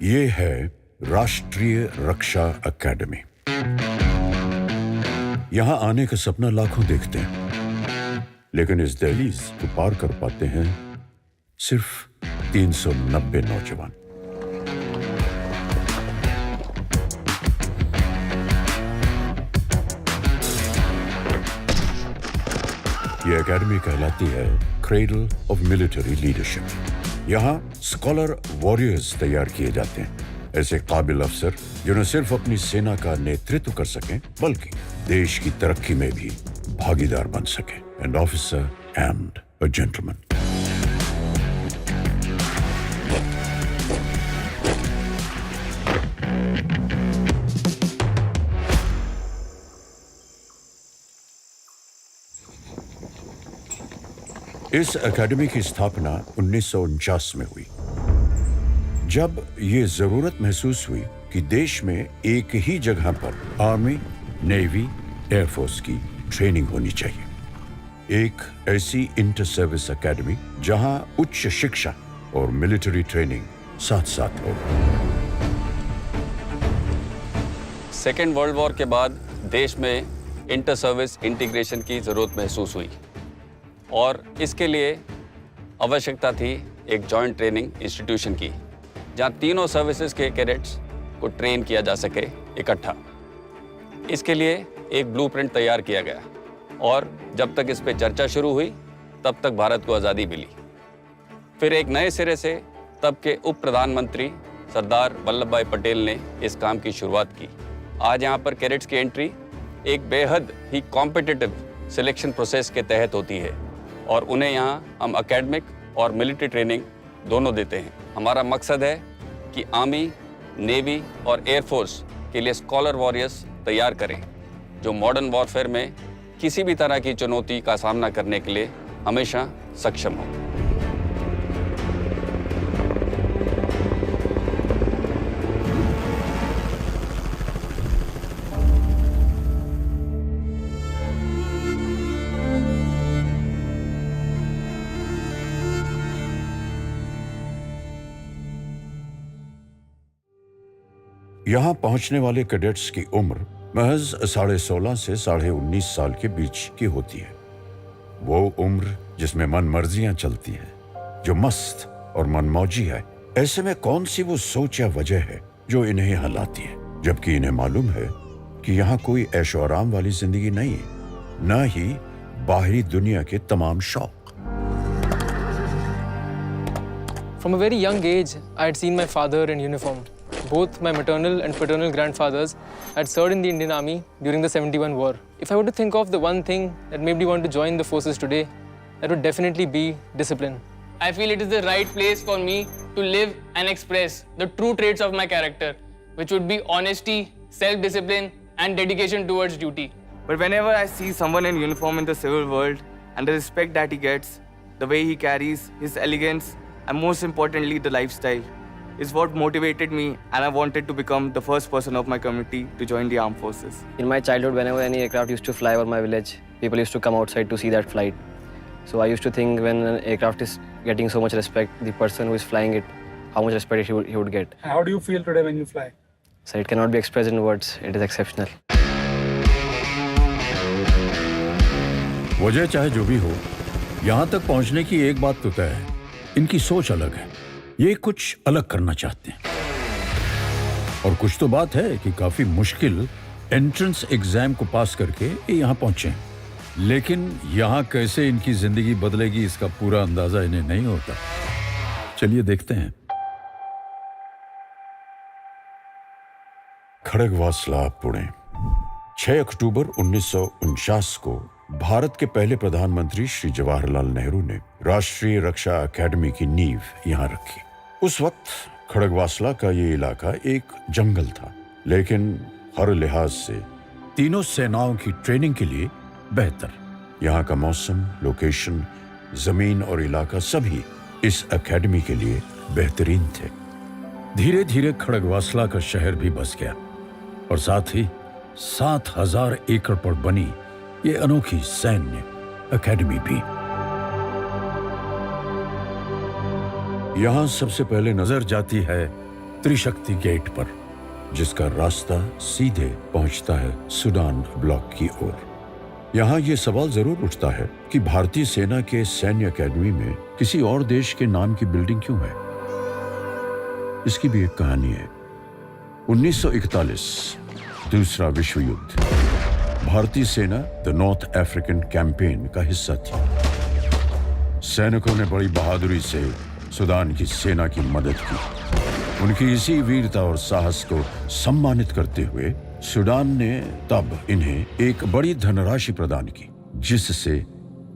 ये है राष्ट्रीय रक्षा अकेडमी। यहां आने का सपना लाखों देखते हैं, लेकिन इस दहलीज को पार कर पाते हैं सिर्फ 390 नौजवान। ये एकेडमी कहलाती है क्रेडल ऑफ मिलिट्री लीडरशिप। यहाँ स्कॉलर वॉरियर्स तैयार किए जाते हैं, ऐसे काबिल अफसर जो न सिर्फ अपनी सेना का नेतृत्व कर सकें बल्कि देश की तरक्की में भी भागीदार बन सकें। And officer and a gentleman. इस एकेडमी की स्थापना 1949 में हुई, जब ये जरूरत महसूस हुई कि देश में एक ही जगह पर आर्मी, नेवी, एयरफोर्स की ट्रेनिंग होनी चाहिए। एक ऐसी इंटर सर्विस एकेडमी जहां उच्च शिक्षा और मिलिट्री ट्रेनिंग साथ साथ हो। सेकेंड वर्ल्ड वॉर के बाद देश में इंटर सर्विस इंटीग्रेशन की ज़रूरत महसूस हुई और इसके लिए आवश्यकता थी एक जॉइंट ट्रेनिंग इंस्टीट्यूशन की, जहां तीनों सर्विसेज के कैडेट्स को ट्रेन किया जा सके इकट्ठा। इसके लिए एक ब्लूप्रिंट तैयार किया गया और जब तक इस पे चर्चा शुरू हुई तब तक भारत को आज़ादी मिली। फिर एक नए सिरे से तब के उप प्रधानमंत्री सरदार वल्लभ भाई पटेल ने इस काम की शुरुआत की। आज यहाँ पर कैडेट्स की एंट्री एक बेहद ही कॉम्पिटिटिव सिलेक्शन प्रोसेस के तहत होती है और उन्हें यहाँ हम एकेडमिक और मिलिट्री ट्रेनिंग दोनों देते हैं। हमारा मकसद है कि आर्मी, नेवी और एयरफोर्स के लिए स्कॉलर वॉरियर्स तैयार करें जो मॉडर्न वॉरफेयर में किसी भी तरह की चुनौती का सामना करने के लिए हमेशा सक्षम हो। यहां पहुंचने वाले कैडेट्स की उम्र महज 16.5 से 19.5 साल के बीच की होती है। वो उम्र जिसमें मनमर्जियां चलती हैं, जो मस्त और मनमौजी है। ऐसे में कौन सी वो सोच या वजह है जो इन्हें यहाँ लाती है, जबकि इन्हें मालूम है कि यहाँ कोई ऐशो आराम वाली जिंदगी नहीं है, न ही बाहरी दुनिया के तमाम शौक। From a very young age, I had seen my father in uniform. Both my maternal and paternal grandfathers had served in the Indian Army during the 71 war. If I were to think of the one thing that made me want to join the forces today, that would definitely be discipline. I feel it is the right place for me to live and express the true traits of my character, which would be honesty, self-discipline, and dedication towards duty. But whenever I see someone in uniform in the civil world and the respect that he gets, the way he carries, his elegance, and most importantly, the lifestyle, is what motivated me, and I wanted to become the first person of my community to join the armed forces. In my childhood, whenever any aircraft used to fly over my village, people used to come outside to see that flight. So I used to think when an aircraft is getting so much respect, the person who is flying it, how much respect he would get. How do you feel today when you fly? So it cannot be expressed in words. It is exceptional. वजह चाहे जो भी हो, यहाँ तक पहुँचने की एक बात तो तय है, इनकी सोच अलग है। ये कुछ अलग करना चाहते हैं और कुछ तो बात है कि काफी मुश्किल एंट्रेंस एग्जाम को पास करके ये यहाँ पहुंचे हैं। लेकिन यहाँ कैसे इनकी जिंदगी बदलेगी इसका पूरा अंदाजा इन्हें नहीं होता। चलिए देखते हैं। खड़गवासला, पुणे, 6 अक्टूबर 1949 को भारत के पहले प्रधानमंत्री श्री जवाहरलाल नेहरू ने राष्ट्रीय रक्षा अकेडमी की नींव यहाँ रखी। उस वक्त खड़गवासला का ये इलाका एक जंगल था, लेकिन हर लिहाज से तीनों सेनाओं की ट्रेनिंग के लिए बेहतर। यहाँ का मौसम, लोकेशन, जमीन और इलाका सभी इस एकेडमी के लिए बेहतरीन थे। धीरे धीरे खड़गवासला का शहर भी बस गया और साथ ही 7,000 एकड़ पर बनी ये अनोखी सैन्य एकेडमी भी। यहाँ सबसे पहले नजर जाती है त्रिशक्ति गेट पर, जिसका रास्ता सीधे पहुंचता है सूडान ब्लॉक की ओर। यहाँ ये सवाल जरूर उठता है कि भारतीय सेना के सैन्य अकेडमी में किसी और देश के नाम की बिल्डिंग क्यों है? इसकी भी एक कहानी है। 1941 दूसरा विश्व युद्ध। भारतीय सेना द नॉर्थ अफ्रीकन कैंपेन का हिस्सा थी। सैनिकों ने बड़ी बहादुरी से सूडान की सेना की मदद की। उनकी इसी वीरता और साहस को सम्मानित करते हुए सूडान ने तब इन्हें एक बड़ी धनराशि प्रदान की, जिससे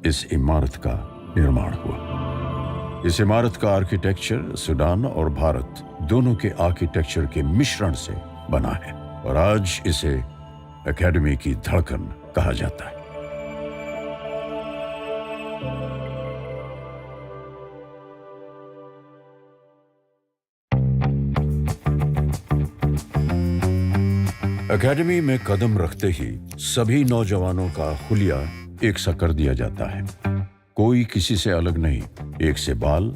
इस इमारत का निर्माण हुआ। इस इमारत का आर्किटेक्चर सूडान और भारत दोनों के आर्किटेक्चर के मिश्रण से बना है और आज इसे एकेडमी की धड़कन कहा जाता है। एकेडमी में कदम रखते ही सभी नौजवानों का हुलिया एक सा कर दिया जाता है। कोई किसी से अलग नहीं, एक से बाल,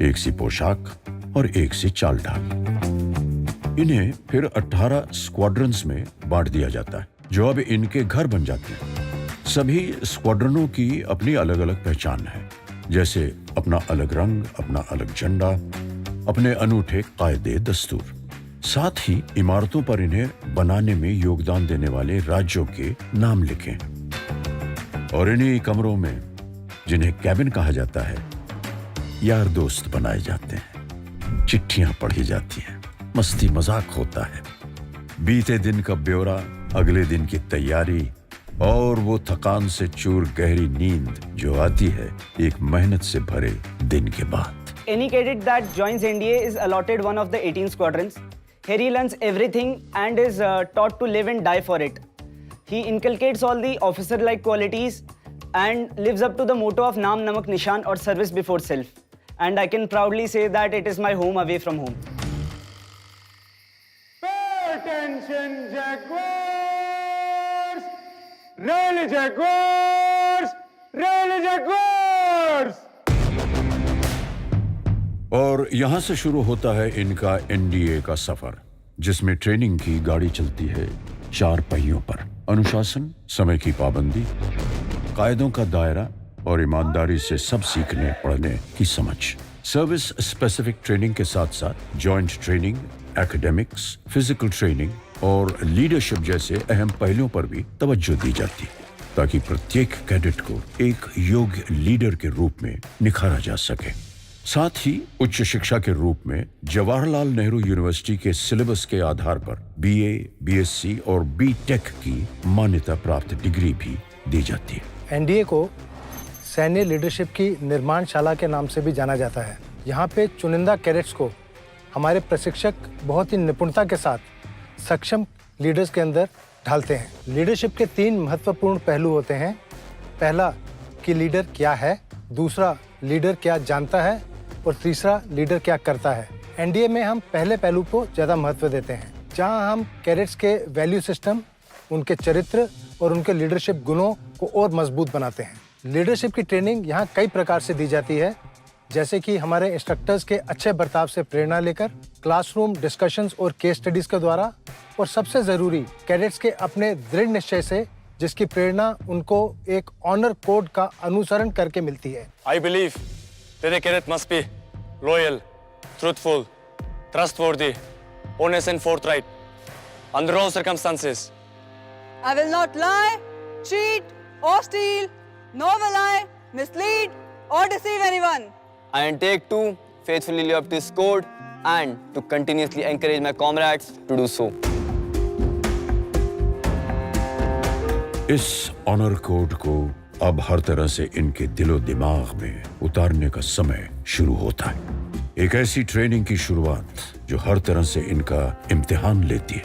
एक सी पोशाक और एक सी चाल ढाल। इन्हें फिर 18 स्क्वाड्रंस में बांट दिया जाता है, जो अब इनके घर बन जाते हैं। सभी स्क्वाड्रनों की अपनी अलग अलग पहचान है, जैसे अपना अलग रंग, अपना अलग झंडा, अपने अनूठे कायदे दस्तूर। साथ ही इमारतों पर इन्हें बनाने में योगदान देने वाले राज्यों के नाम लिखें और इन्हीं कमरों में, जिन्हें कैबिन कहा जाता है, यार दोस्त बनाए जाते हैं, चिट्ठियां पढ़ी जाती हैं, मस्ती मजाक होता है, बीते दिन का ब्यौरा, अगले दिन की तैयारी और वो थकान से चूर गहरी नींद जो आती है एक मेहनत से भरे दिन के बाद। Any cadet that joins NDA is allotted one of the 18 squadrons. Here he learns everything and is taught to live and die for it. He inculcates all the officer-like qualities and lives up to the motto of Naam Namak Nishan or service before self. And I can proudly say that it is my home away from home. Pay attention, Jaguars! Really, Jaguars! Really, Jaguars! और यहां से शुरू होता है इनका NDA का सफर, जिसमें training की गाड़ी चलती है 4 पहियों पर। अनुशासन, समय की पाबंदी, कायदों का दायरा और ईमानदारी से सब सीखने पढ़ने की समझ। सर्विस स्पेसिफिक ट्रेनिंग के साथ साथ joint training, academics, physical training और लीडरशिप जैसे अहम पहलुओं पर भी तवज्जो दी जाती है, ताकि प्रत्येक कैडेट को एक योग्य लीडर के रूप में निखारा जा सके। साथ ही उच्च शिक्षा के रूप में जवाहरलाल नेहरू यूनिवर्सिटी के सिलेबस के आधार पर बीए, बीएससी और बीटेक की मान्यता प्राप्त डिग्री भी दी जाती है। एनडीए को सैन्य लीडरशिप की निर्माणशाला के नाम से भी जाना जाता है। यहाँ पे चुनिंदा कैडेट्स को हमारे प्रशिक्षक बहुत ही निपुणता के साथ सक्षम लीडर्स के अंदर ढालते हैं। लीडरशिप के 3 महत्वपूर्ण पहलू होते हैं। पहला कि लीडर क्या है, दूसरा लीडर क्या जानता है और तीसरा लीडर क्या करता है। एनडीए में हम पहले पहलू को ज़्यादा महत्व देते हैं, जहां हम कैडेट्स के वैल्यू सिस्टम, उनके चरित्र और उनके लीडरशिप गुणों को और मजबूत बनाते हैं। लीडरशिप की ट्रेनिंग यहाँ कई प्रकार से दी जाती है, जैसे कि हमारे इंस्ट्रक्टर्स के अच्छे बर्ताव से प्रेरणा लेकर, क्लासरूम डिस्कशंस और केस स्टडीज के द्वारा, और सबसे ज़रूरी कैडेट्स के अपने दृढ़ निश्चय से, जिसकी प्रेरणा उनको एक ऑनर कोड का अनुसरण करके मिलती है। I believe that a cadet must be loyal, truthful, trustworthy, honest and forthright under all circumstances. I will not lie, cheat or steal, nor will I mislead or deceive anyone. And take to faithfully live up to this code and to continuously encourage my comrades to do so. इस honour code को अब हर तरह से इनके दिलो दिमाग में उतारने का समय शुरू होता है। एक ऐसी ट्रेनिंग की शुरुआत जो हर तरह से इनका इम्तिहान लेती है,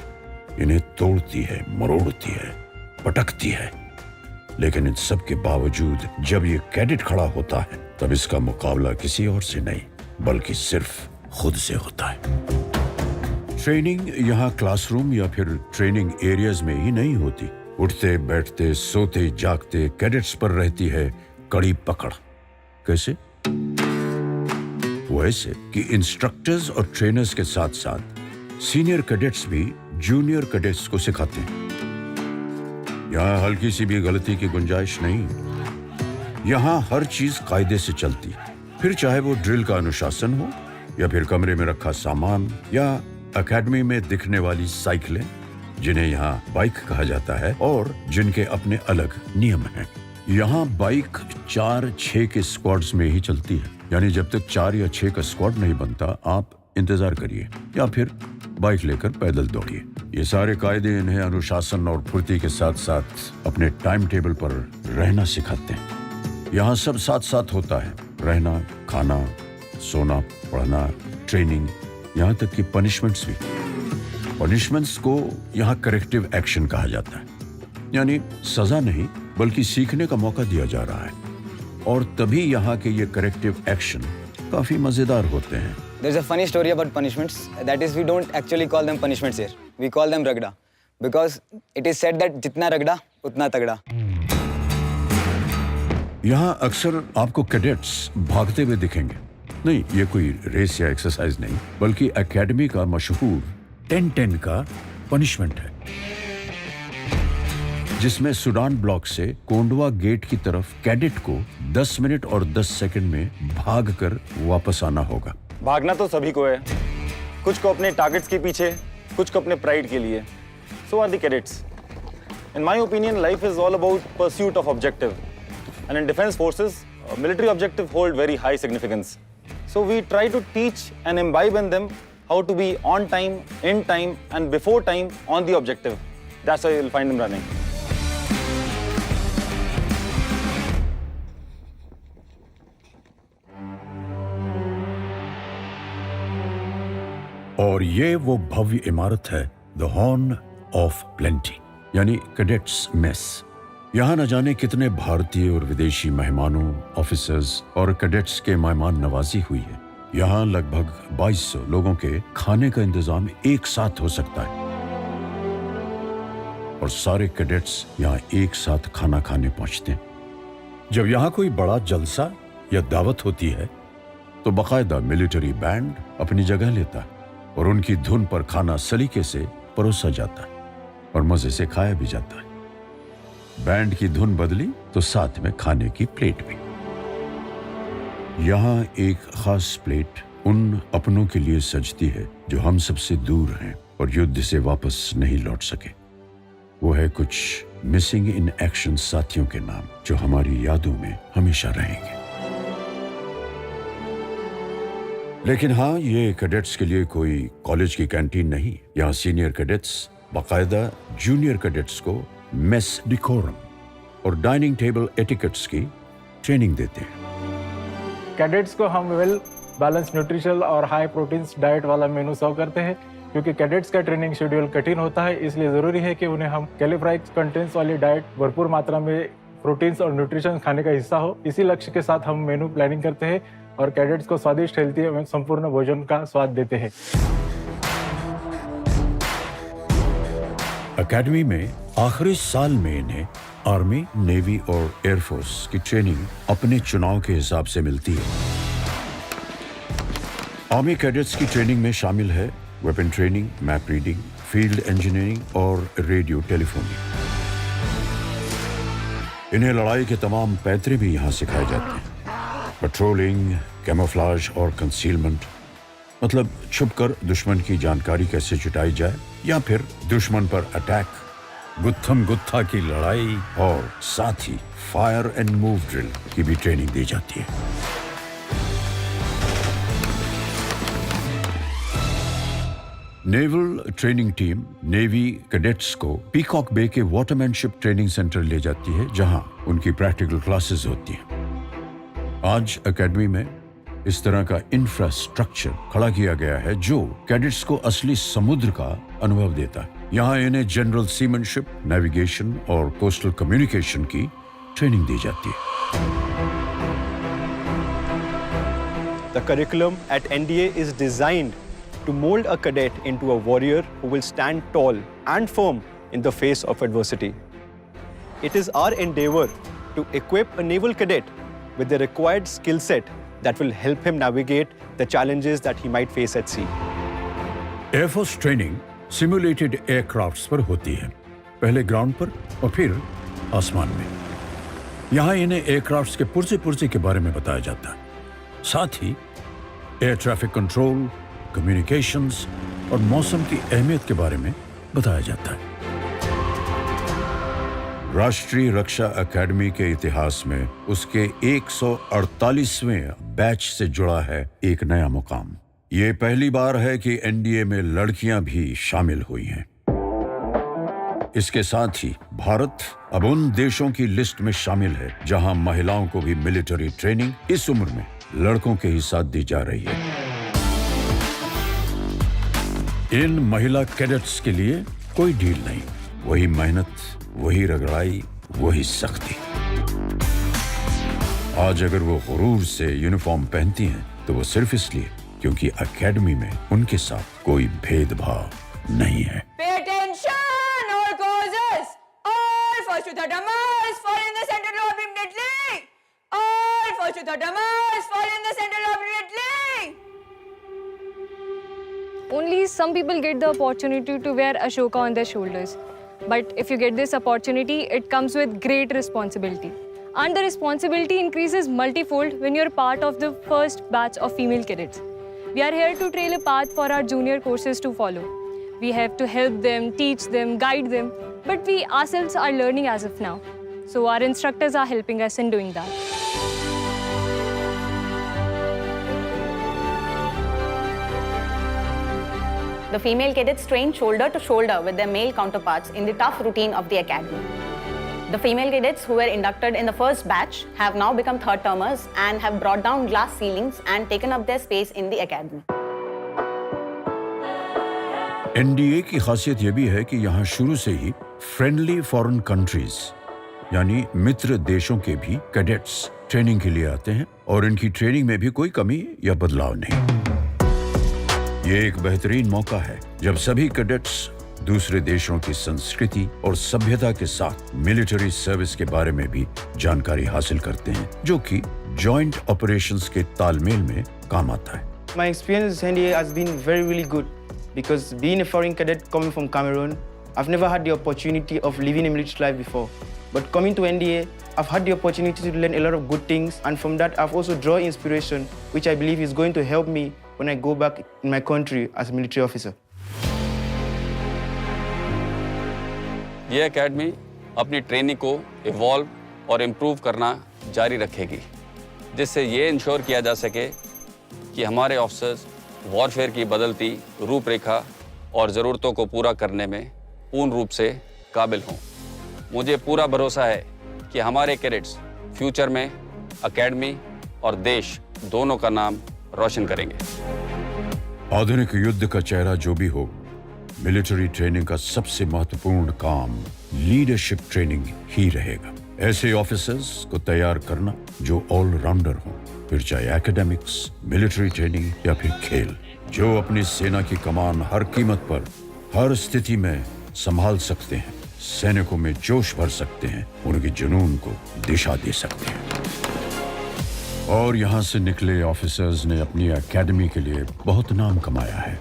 इन्हें तोड़ती है, मरोड़ती है, पटकती है। लेकिन इन सब के बावजूद जब ये कैडेट खड़ा होता है, तब इसका मुकाबला किसी और से नहीं बल्कि सिर्फ खुद से होता है। ट्रेनिंग यहाँ क्लासरूम या फिर ट्रेनिंग एरियाज में ही नहीं होती। उठते बैठते सोते जागते कैडेट्स पर रहती है कड़ी पकड़। कैसे? वो ऐसे कि इंस्ट्रक्टर्स और ट्रेनर्स के साथ साथ सीनियर कैडेट्स भी जूनियर कैडेट्स को सिखाते हैं। यहाँ हल्की सी भी गलती की गुंजाइश नहीं। यहाँ हर चीज कायदे से चलती है, फिर चाहे वो ड्रिल का अनुशासन हो या फिर कमरे में रखा सामान या एकेडमी में दिखने वाली साइकिलें, जिन्हें यहाँ बाइक कहा जाता है और जिनके अपने अलग नियम हैं। यहाँ बाइक 4-6 के स्क्वाड्स में ही चलती है, यानी जब तक 4 या 6 का स्क्वाड नहीं बनता आप इंतजार करिए या फिर बाइक लेकर पैदल दौड़िए। ये सारे कायदे इन्हें अनुशासन और फुर्ती के साथ साथ अपने टाइम टेबल पर रहना सिखाते हैं। यहाँ सब साथ साथ होता है, रहना, खाना, सोना, पढ़ना, ट्रेनिंग, यहाँ तक कि पनिशमेंट्स भी। पनिशमेंट्स को यहाँ करेक्टिव एक्शन कहा जाता है, यानी सजा नहीं बल्कि सीखने का मौका दिया जा रहा है। और तभी यहाँ के ये करेक्टिव एक्शन काफी मजेदार होते हैं। There's a funny story about punishments. That is, we don't actually call them punishments here. We call them ragda, because it is said that जितना रगड़ा उतना तगड़ा। यहाँ अक्सर आपको कैडेट्स भागते हुए दिखेंगे। नहीं, ये कोई रेस या एक्सरसाइज नहीं, बल्कि एकेडमी का मशहूर 10-10 का पनिशमेंट है, जिसमें सूडान ब्लॉक से कोंडवा गेट की तरफ कैडेट को 10 मिनट और 10 सेकंड में भागकर वापस आना होगा। भागना तो सभी को है, कुछ को अपने टारगेट्स के पीछे, कुछ को अपने प्राइड के लिए। So are the cadets. In my opinion, life is all about pursuit of objective, and in defense forces, military objective hold very high significance. So we try to teach and imbibe in them how to be on time, in time, and before time on the objective. That's why you'll find them running. और ये वो भव्य इमारत है, the horn of plenty, यानी cadets mess. यहाँ न जाने कितने भारतीय और विदेशी मेहमानों, ऑफिसर्स और कैडेट्स के मेहमान नवाजी हुई है। यहाँ लगभग 2200 लोगों के खाने का इंतजाम एक साथ हो सकता है और सारे कैडेट्स यहाँ एक साथ खाना खाने पहुंचते हैं। जब यहाँ कोई बड़ा जलसा या दावत होती है तो बाकायदा मिलिट्री बैंड अपनी जगह लेता है और उनकी धुन पर खाना सलीके से परोसा जाता है और मजे से खाया भी जाता है। बैंड की धुन बदली तो साथ में खाने की प्लेट भी। यहाँ एक खास प्लेट उन अपनों के लिए सजती है जो हम सबसे दूर हैं और युद्ध से वापस नहीं लौट सके। वो है कुछ मिसिंग इन एक्शन साथियों के नाम, जो हमारी यादों में हमेशा रहेंगे। लेकिन हाँ, ये कैडेट्स के लिए कोई कॉलेज की कैंटीन नहीं। यहाँ सीनियर कैडेट्स बाकायदा जूनियर कैडेट्स को मेस डिकोरम और डाइनिंग टेबल एटिकेट्स की ट्रेनिंग देते हैं। कैडेट्स को हम वेल बैलेंस न्यूट्रिशनल और हाई प्रोटीन्स डाइट वाला मेनू सर्व करते हैं। क्योंकि कैडेट्स का ट्रेनिंग शेड्यूल कठिन होता है, इसलिए ज़रूरी है कि उन्हें हम कैलोरीज कंटेंट्स वाली डाइट, भरपूर मात्रा में प्रोटीन्स और न्यूट्रिशन खाने का हिस्सा हो। इसी लक्ष्य के साथ हम मेनू प्लानिंग करते हैं और कैडेट्स को स्वादिष्ट, हेल्थी एवं संपूर्ण भोजन का स्वाद देते हैं। एकेडमी में आखिरी साल में इन्हें आर्मी, नेवी और एयरफोर्स की ट्रेनिंग अपने चुनाव के हिसाब से मिलती है। आर्मी कैडेट्स की ट्रेनिंग में शामिल है weapon training, map reading, field engineering और रेडियो टेलीफोनी। इन्हें लड़ाई के तमाम पैतरे भी यहाँ सिखाए जाते हैं। पेट्रोलिंग, कैमोफ्लेज और कंसीलमेंट, मतलब छुपकर दुश्मन की जानकारी कैसे जुटाई जाए या फिर दुश्मन पर अटैक, गुत्थम गुत्था की लड़ाई और साथ ही फायर एंड मूव ड्रिल की भी ट्रेनिंग दी जाती है। Naval training team navy cadets को पीकॉक बे के वाटरमैनशिप ट्रेनिंग सेंटर ले जाती है, जहां उनकी प्रैक्टिकल क्लासेस होती हैं। आज एकेडमी में इस तरह का इंफ्रास्ट्रक्चर खड़ा किया गया है जो कैडेट्स को असली समुद्र का अनुभव देता है। यहाँ इन्हें जनरल सीमनशिप, नेविगेशन और कोस्टल कम्युनिकेशन की ट्रेनिंग दी जाती है। The curriculum at NDA is designed to mold a cadet into a warrior who will stand tall and firm in the face of adversity. It is our endeavor to equip a naval cadet with the required skill set that will help him navigate the challenges that he might face at sea. Air force training simulated aircrafts पर होती है, पहले ground पर और फिर आसमान में। यहाँ इन्हें एयरक्राफ्ट्स के पुर्जे के बारे में बताया जाता है, साथ ही एयर ट्रैफिक कंट्रोल, कम्युनिकेशंस और मौसम की अहमियत के बारे में बताया जाता है। राष्ट्रीय रक्षा अकेडमी के इतिहास में उसके 148वें बैच से जुड़ा है एक नया मुकाम। ये पहली बार है कि एनडीए में लड़कियां भी शामिल हुई हैं। इसके साथ ही भारत अब उन देशों की लिस्ट में शामिल है जहां महिलाओं को भी मिलिट्री ट्रेनिंग इस उम्र में लड़कों के ही साथ दी जा रही है। इन महिला कैडेट्स के लिए कोई डील नहीं, वही मेहनत, वही रगड़ाई, वही सख्ती। आज अगर वो गुरूर से यूनिफॉर्म पहनती हैं तो वो सिर्फ इसलिए क्योंकि एकेडमी में उनके साथ कोई भेदभाव नहीं है। Pay attention, all causes. All first to third march, fall in the center lobe immediately. All first to third march, fall in the center lobe immediately. Only some people get the opportunity to wear Ashoka on their shoulders. But if you get this opportunity, it comes with great responsibility. And the responsibility increases multifold when you're part of the first batch of female cadets. We are here to trail a path for our junior courses to follow. We have to help them, teach them, guide them, but we ourselves are learning as of now. So our instructors are helping us in doing that. The female cadets train shoulder to shoulder with their male counterparts in the tough routine of the academy. The female cadets who were inducted in the first batch have now become third termers and have brought down glass ceilings and taken up their space in the academy. NDA की खासियत यह भी है कि यहाँ शुरू से ही friendly foreign countries यानी मित्र देशों के भी कैडेट्स ट्रेनिंग के लिए आते हैं और इनकी ट्रेनिंग में भी कोई कमी या बदलाव नहीं। ये एक बेहतरीन मौका है जब सभी कैडेट्स दूसरे देशों की संस्कृति और सभ्यता के साथ मिलिट्री सर्विस के बारे में भी जानकारी हासिल करते हैं, जो कि जॉइंट ऑपरेशंस के तालमेल में काम आता है। My experience in NDA has been really good because being a foreign cadet coming from Cameroon, I've never had the opportunity of living a military life before. But coming to NDA, I've had the opportunity to learn a lot of good things, and from that I've also drawn inspiration, which I believe is going to help me when I go back in my country as a military officer. ये academy अपनी training को evolve और improve करना जारी रखेगी, जिससे ये ensure किया जा सके कि हमारे ऑफिसर्स वॉरफेयर की बदलती रूपरेखा और ज़रूरतों को पूरा करने में पूर्ण रूप से काबिल हों। मुझे पूरा भरोसा है कि हमारे कैडेट्स फ्यूचर में एकेडमी और देश दोनों का नाम रोशन करेंगे। आधुनिक युद्ध का चेहरा जो भी हो, मिलिट्री ट्रेनिंग का सबसे महत्वपूर्ण काम लीडरशिप ट्रेनिंग ही रहेगा। ऐसे ऑफिसर्स को तैयार करना जो ऑलराउंडर हों, फिर चाहे एकेडमिक्स, मिलिट्री ट्रेनिंग या फिर खेल, जो अपनी सेना की कमान हर कीमत पर हर स्थिति में संभाल सकते हैं, सैनिकों में जोश भर सकते हैं, उनके जुनून को दिशा दे सकते हैं। और यहाँ से निकले ऑफिसर्स ने अपनी एकेडमी के लिए बहुत नाम कमाया है।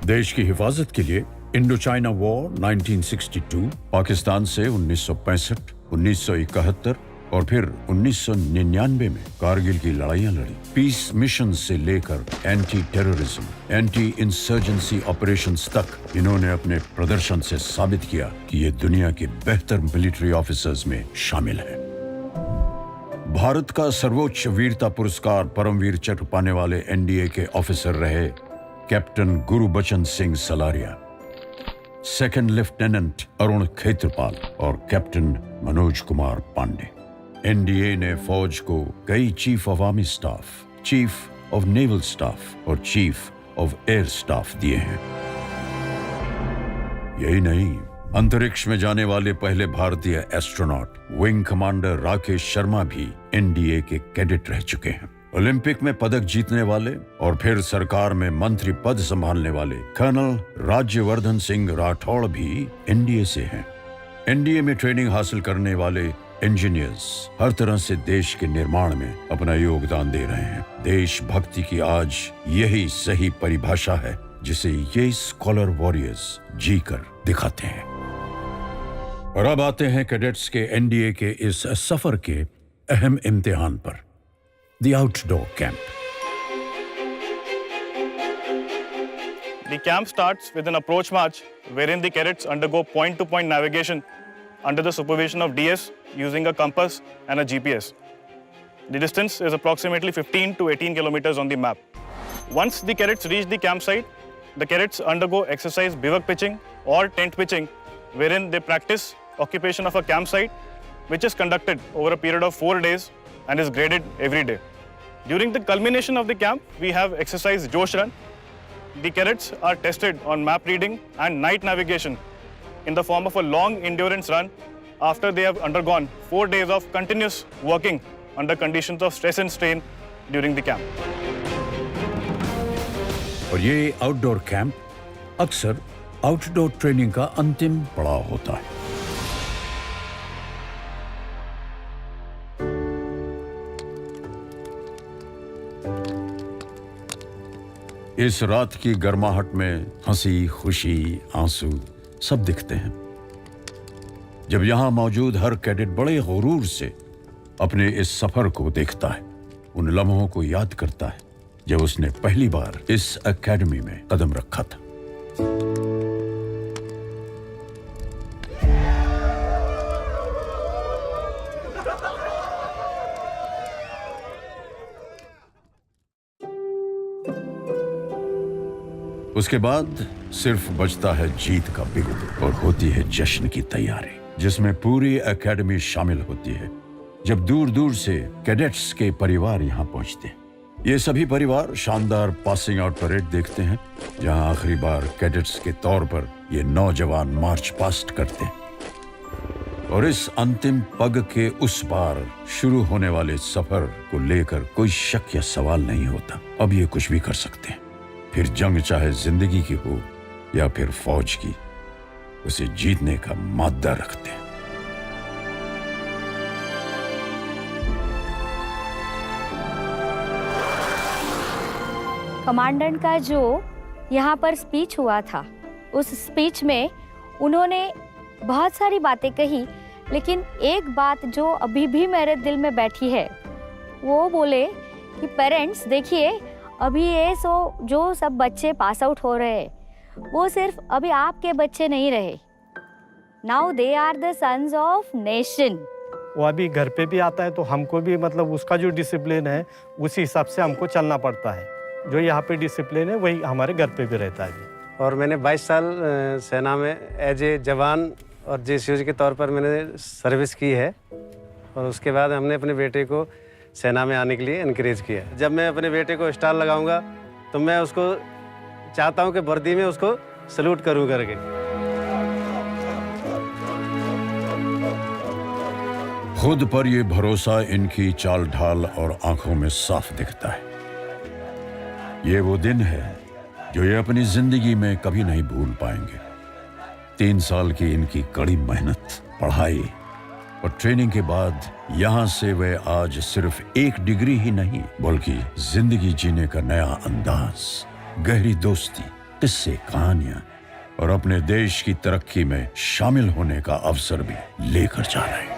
देश की हिफाजत के लिए इंडो चाइना वॉर 1962, पाकिस्तान से 1965, 1971 और फिर 1999 में कारगिल की लड़ाइयाँ लड़ी। पीस मिशन से लेकर anti terrorism, anti insurgency operations तक इन्होंने अपने प्रदर्शन से साबित किया कि ये दुनिया के बेहतर मिलिट्री ऑफिसर्स में शामिल हैं। भारत का सर्वोच्च वीरता पुरस्कार परमवीर चक्र पाने वाले एनडीए के ऑफिसर रहे captain Gurbachan Singh Salaria, second lieutenant Arun Khetarpal और कैप्टन मनोज कुमार पांडे। एनडीए ने फौज को कई chief of army staff, chief of naval staff और चीफ ऑफ एयर स्टाफ दिए हैं। यही नहीं, अंतरिक्ष में जाने वाले पहले भारतीय astronaut wing commander Rakesh Sharma भी एनडीए के कैडेट रह चुके हैं। ओलंपिक में पदक जीतने वाले और फिर सरकार में मंत्री पद संभालने वाले कर्नल राज्यवर्धन सिंह राठौड़ भी एनडीए से हैं। एनडीए में ट्रेनिंग हासिल करने वाले इंजीनियर्स हर तरह से देश के निर्माण में अपना योगदान दे रहे हैं। देशभक्ति की आज यही सही परिभाषा है जिसे ये स्कॉलर वॉरियर्स जीकर दिखाते हैं। और अब आते हैं कैडेट्स के एनडीए के इस सफर के अहम इम्तिहान पर, the outdoor camp. The camp starts with an approach march wherein the cadets undergo point-to-point navigation under the supervision of DS using a compass and a GPS. The distance is approximately 15 to 18 kilometers on the map. Once the cadets reach the campsite, the cadets undergo exercise bivouac pitching or tent pitching, wherein they practice occupation of a campsite, which is conducted over a period of 4 days and is graded every day. During the culmination of the camp, we have exercise Josh Run. The cadets are tested on map reading and night navigation in the form of a long endurance run after they have undergone 4 days of continuous working under conditions of stress and strain during the camp. और ये outdoor camp अक्सर outdoor training का अंतिम पड़ाव होता है। इस रात की गर्माहट में हंसी, खुशी, आंसू सब दिखते हैं। जब यहां मौजूद हर कैडेट बड़े गुरूर से अपने इस सफर को देखता है, उन लम्हों को याद करता है जब उसने पहली बार इस एकेडमी में कदम रखा था। उसके बाद सिर्फ बचता है जीत का बिगुल और होती है जश्न की तैयारी, जिसमें पूरी एकेडमी शामिल होती है। जब दूर दूर से कैडेट्स के परिवार यहाँ पहुँचते हैं, ये सभी परिवार शानदार पासिंग आउट परेड देखते हैं, जहाँ आखिरी बार कैडेट्स के तौर पर ये नौजवान मार्च पास्ट करते हैं। और इस अंतिम पग के उस पार शुरू होने वाले सफर को लेकर कोई शक या सवाल नहीं होता। अब ये कुछ भी कर सकते हैं, फिर जंग चाहे जिंदगी की हो या फिर फौज की, उसे जीतने का मादा रखते हैं। कमांडेंट का जो यहाँ पर स्पीच हुआ था, उस स्पीच में उन्होंने बहुत सारी बातें कही, लेकिन एक बात जो अभी भी मेरे दिल में बैठी है, वो बोले कि पेरेंट्स देखिए, अभी ये जो सब बच्चे पास आउट हो रहे हैं, वो सिर्फ अभी आपके बच्चे नहीं रहे। Now they are the sons of nation. वो अभी घर पे भी आता है तो हमको भी मतलब उसका जो डिसिप्लिन है उसी हिसाब से हमको चलना पड़ता है। जो यहाँ पे डिसिप्लिन है वही हमारे घर पे भी रहता है। और मैंने 22 साल सेना में एज ए जवान और जेसीओ के तौर पर मैंने सर्विस की है। और उसके बाद हमने अपने बेटे को सेना में आने के लिए इनकरेज किया। जब मैं अपने बेटे को स्टार लगाऊंगा तो मैं उसको चाहता हूं कि वर्दी में उसको सल्यूट करूं करके। खुद पर ये भरोसा इनकी चाल ढाल और आंखों में साफ दिखता है। ये वो दिन है जो ये अपनी जिंदगी में कभी नहीं भूल पाएंगे। 3 साल की इनकी कड़ी मेहनत, पढ़ाई और ट्रेनिंग के बाद यहाँ से वे आज सिर्फ एक डिग्री ही नहीं, बल्कि जिंदगी जीने का नया अंदाज, गहरी दोस्ती, किस्से, कहानियां और अपने देश की तरक्की में शामिल होने का अवसर भी लेकर जा रहे हैं।